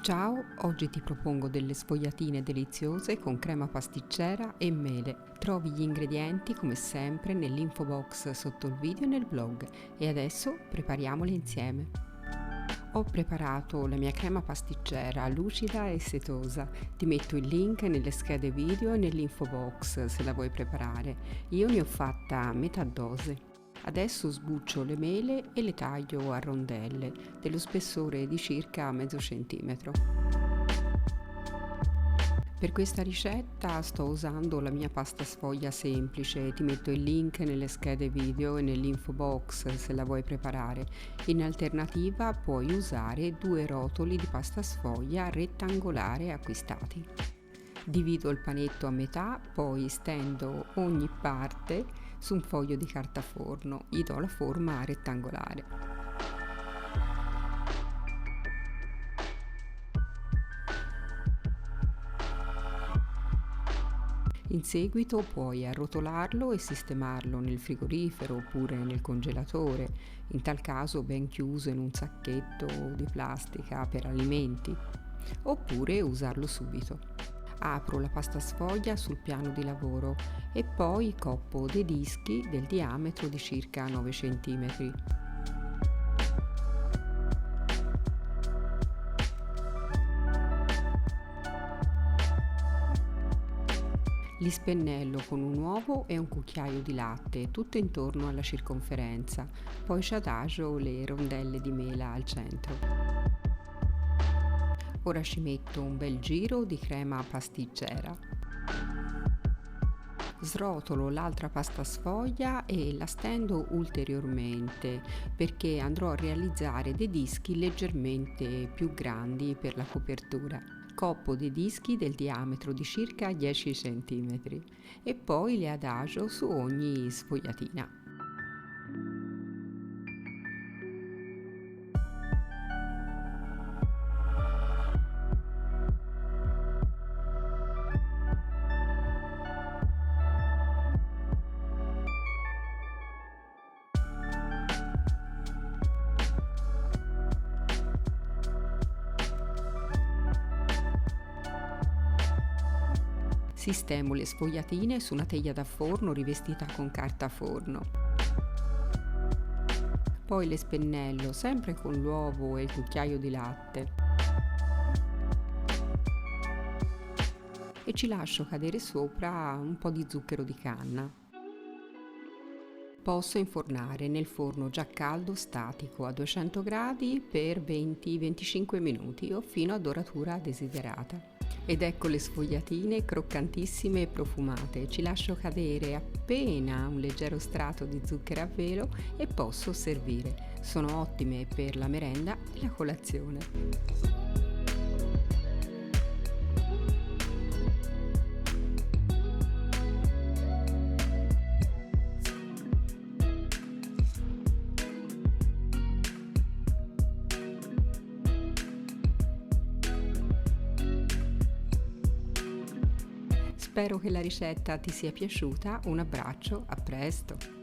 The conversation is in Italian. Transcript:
Ciao, oggi ti propongo delle sfogliatine deliziose con crema pasticcera e mele. Trovi gli ingredienti come sempre nell'info box sotto il video e nel blog e adesso prepariamole insieme. Ho preparato la mia crema pasticcera lucida e setosa. Ti metto il link nelle schede video e nell'info box se la vuoi preparare. Io ne ho fatta metà dose. Adesso sbuccio le mele e le taglio a rondelle dello spessore di circa mezzo centimetro. Per questa ricetta sto usando la mia pasta sfoglia semplice, ti metto il link nelle schede video e nell'info box se la vuoi preparare. In alternativa puoi usare 2 rotoli di pasta sfoglia rettangolare acquistati. Divido il panetto a metà, poi stendo ogni parte su un foglio di carta forno, gli do la forma rettangolare. In seguito puoi arrotolarlo e sistemarlo nel frigorifero oppure nel congelatore, in tal caso ben chiuso in un sacchetto di plastica per alimenti, oppure usarlo subito. Apro la pasta sfoglia sul piano di lavoro e poi coppo dei dischi del diametro di circa 9 cm. Li spennello con un uovo e un cucchiaio di latte, tutto intorno alla circonferenza, poi ci adagio le rondelle di mela al centro. Ora ci metto un bel giro di crema pasticcera. Srotolo l'altra pasta sfoglia e la stendo ulteriormente perché andrò a realizzare dei dischi leggermente più grandi per la copertura. Coppo dei dischi del diametro di circa 10 cm e poi li adagio su ogni sfogliatina. Sistemo le sfogliatine su una teglia da forno rivestita con carta forno. Poi le spennello sempre con l'uovo e il cucchiaio di latte e ci lascio cadere sopra un po' di zucchero di canna. Posso infornare nel forno già caldo statico a 200 gradi per 20-25 minuti o fino a doratura desiderata. Ed ecco le sfogliatine croccantissime e profumate. Ci lascio cadere appena un leggero strato di zucchero a velo e posso servire. Sono ottime per la merenda e la colazione. Spero che la ricetta ti sia piaciuta, un abbraccio, a presto!